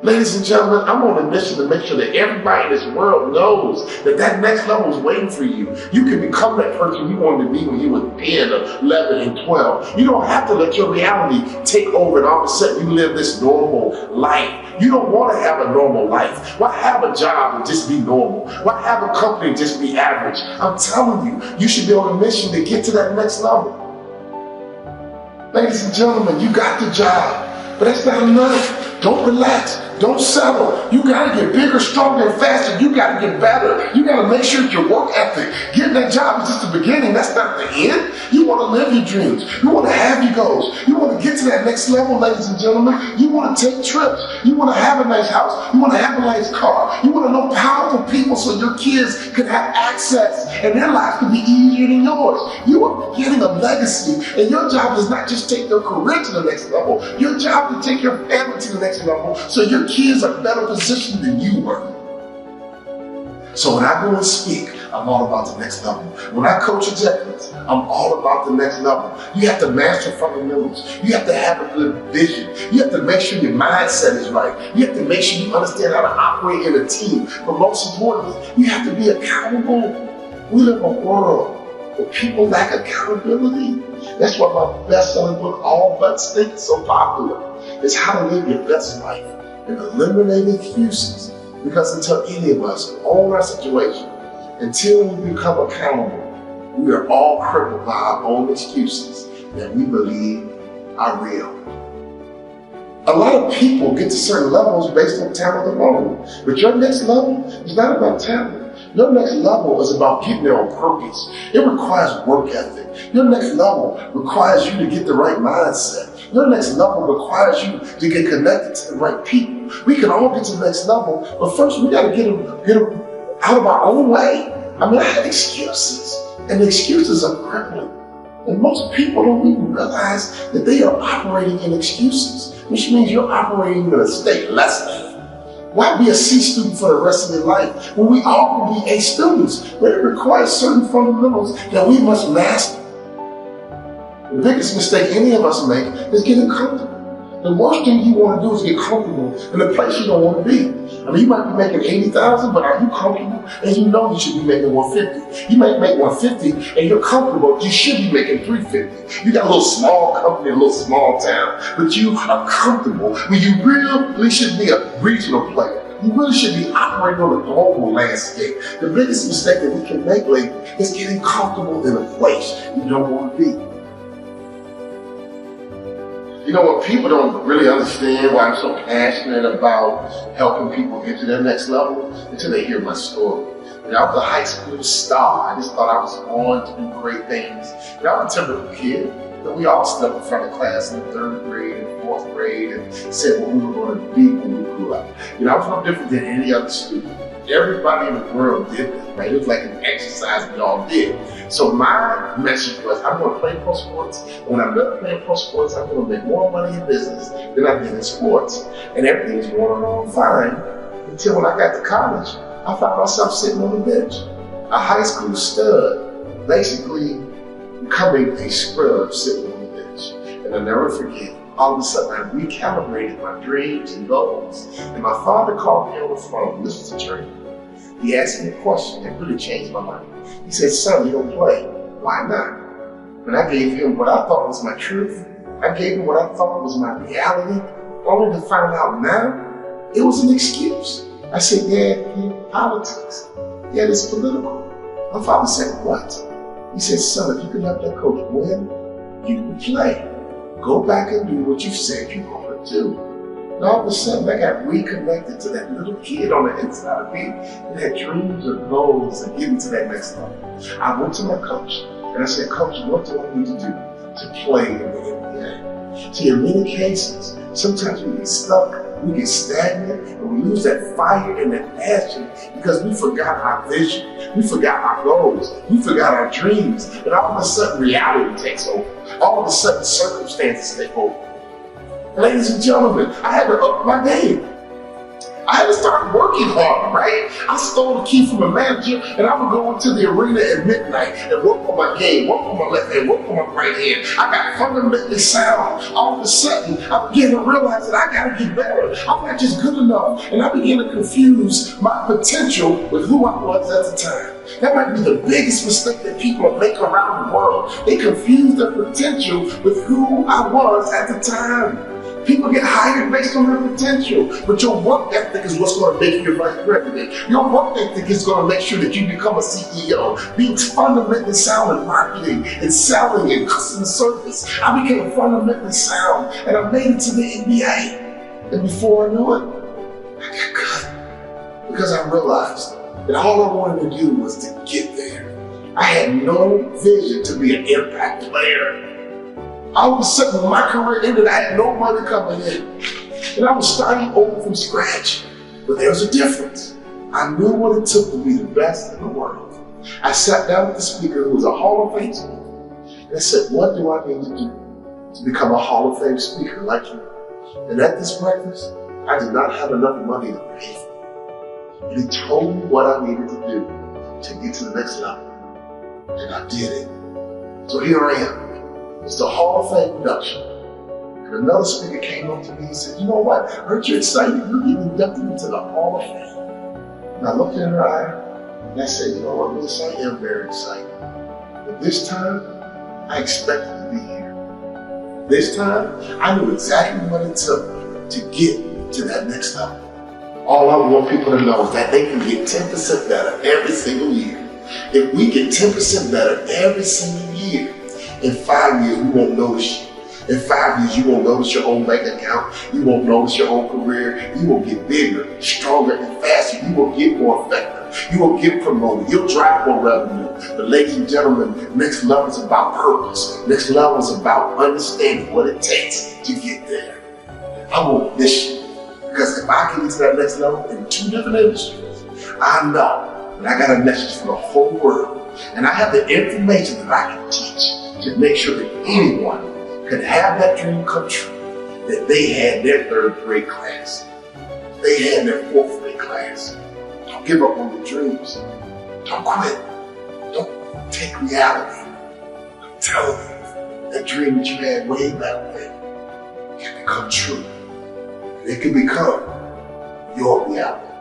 Ladies and gentlemen, I'm on a mission to make sure that everybody in this world knows that that next level is waiting for you. You can become that person you wanted to be when you were 10 or 11 and 12. You don't have to let your reality take over and all of a sudden you live this normal life. You don't want to have a normal life. Why have a job and just be normal? Why have a company and just be average? I'm telling you, you should be on a mission to get to that next level. Ladies and gentlemen, you got the job, but that's not enough. Don't relax. Don't settle. You gotta get bigger, stronger, and faster. You gotta get better. You gotta make sure your work ethic, getting that job is just the beginning. That's not the end. You wanna live your dreams. You wanna have your goals. You wanna get to that next level, ladies and gentlemen. You wanna take trips. You wanna have a nice house. You wanna have a nice car. You wanna know powerful people so your kids can have access and their lives can be easier than yours. You are getting a legacy, and your job is not just take your career to the next level. Your job is to take your family to the next level so your kids are better positioned than you were. So when I go and speak, I'm all about the next level. When I coach executives, I'm all about the next level. You have to master fundamentals. You have to have a good vision. You have to make sure your mindset is right. You have to make sure you understand how to operate in a team. But most importantly, you have to be accountable. We live in a world where people lack accountability. That's why my best-selling book, All But Stink, is so popular. It's how to live your best life and eliminate excuses. Because until any of us own our situation, until we become accountable, we are all crippled by our own excuses that we believe are real. A lot of people get to certain levels based on talent alone, but your next level is not about talent. Your next level is about getting there on purpose. It requires work ethic. Your next level requires you to get the right mindset. Your next level requires you to get connected to the right people. We can all get to the next level, but first we gotta get them out of our own way. I mean, I have excuses, and the excuses are crippling. And most people don't even realize that they are operating in excuses, which means you're operating in a state less than. Why be a C student for the rest of your life when we all can be A students? But it requires certain fundamentals that we must master. The biggest mistake any of us make is getting comfortable. The worst thing you want to do is get comfortable in a place you don't want to be. I mean, you might be making $80,000, but are you comfortable? And you know you should be making $150. You might make $150 and you're comfortable. You should be making $350. You got a little small company, a little small town, but you are comfortable when you really should be a regional player. You really should be operating on a global landscape. The biggest mistake that we can make lately is getting comfortable in a place you don't want to be. You know what, people don't really understand why I'm so passionate about helping people get to their next level until they hear my story. I was a high school star. I just thought I was born to do great things. I was a typical kid. We all stood in front of class in the 3rd grade and 4th grade and said what we were going to be when we grew up. I was no different than any other student. Everybody in the world did this, right? It was like an exercise we all did. So my message was, I'm going to play pro sports. When I'm done playing pro sports, I'm going to make more money in business than I did in sports. And everything was going on fine until when I got to college, I found myself sitting on the bench. A high school stud, basically becoming a scrub sitting on the bench. And I'll never forget, all of a sudden I recalibrated my dreams and goals. And my father called me on the phone. This was a training. He asked me a question that really changed my life. He said, son, you don't play. Why not? And I gave him what I thought was my truth. I gave him what I thought was my reality, only to find out now it was an excuse. I said, Dad, politics. Dad, it's political. My father said, what? He said, son, if you can help that coach win, you can play. Go back and do what you said you were going to do. And all of a sudden, I got reconnected to that little kid on the inside of me that had dreams and goals and getting to that next level. I went to my coach and I said, Coach, what do I need to do to play in the NBA? See, in many cases, sometimes we get stuck, we get stagnant, and we lose that fire and that passion because we forgot our vision, we forgot our goals, we forgot our dreams, and all of a sudden reality takes over. All of a sudden circumstances take over. Ladies and gentlemen, I had to up my game. I had to start working harder, right? I stole the key from a manager and I would go into the arena at midnight and work on my game, work on my left hand, work on my right hand. I got fundamentally sound. All of a sudden, I began to realize that I gotta get better. I'm not just good enough. And I began to confuse my potential with who I was at the time. That might be the biggest mistake that people make around the world. They confuse their potential with who I was at the time. People get hired based on their potential, but your work ethic is what's going to make you a vice president. Your work ethic is going to make sure that you become a CEO. Being fundamentally sound in marketing and selling and customer service, I became fundamentally sound and I made it to the NBA. And before I knew it, I got cut because I realized that all I wanted to do was to get there. I had no vision to be an impact player. All of a sudden, when my career ended, I had no money coming in. And I was starting over from scratch. But there was a difference. I knew what it took to be the best in the world. I sat down with the speaker, who was a Hall of Fame speaker, and I said, what do I need to do to become a Hall of Fame speaker like you? And at this breakfast, I did not have enough money to pay for it. And he told me what I needed to do to get to the next level. And I did it. So here I am. It's the Hall of Fame induction. And another speaker came up to me and said, you know what? I heard you're excited. You're getting inducted into the Hall of Fame. And I looked in her eye and I said, you know what, Miss, I am very excited. But this time, I expected to be here. This time, I knew exactly what it took to get to that next level. All I want people to know is that they can get 10% better every single year. If we get 10% better every single year, in 5 years, we won't notice you. In 5 years, you won't notice your own bank account. You won't notice your own career. You will get bigger, stronger, and faster. You will get more effective. You will get promoted. You'll drive more revenue. But ladies and gentlemen, next level is about purpose. Next level is about understanding what it takes to get there. I won't miss you. Because if I can get to that next level in 2 different industries, I know that I got a message for the whole world. And I have the information that I can teach to make sure that anyone could have that dream come true, that they had their 3rd grade class, they had their 4th grade class. Don't give up on your dreams. Don't quit. Don't take reality. I'm telling you, that dream that you had way back when can become true. And it can become your reality.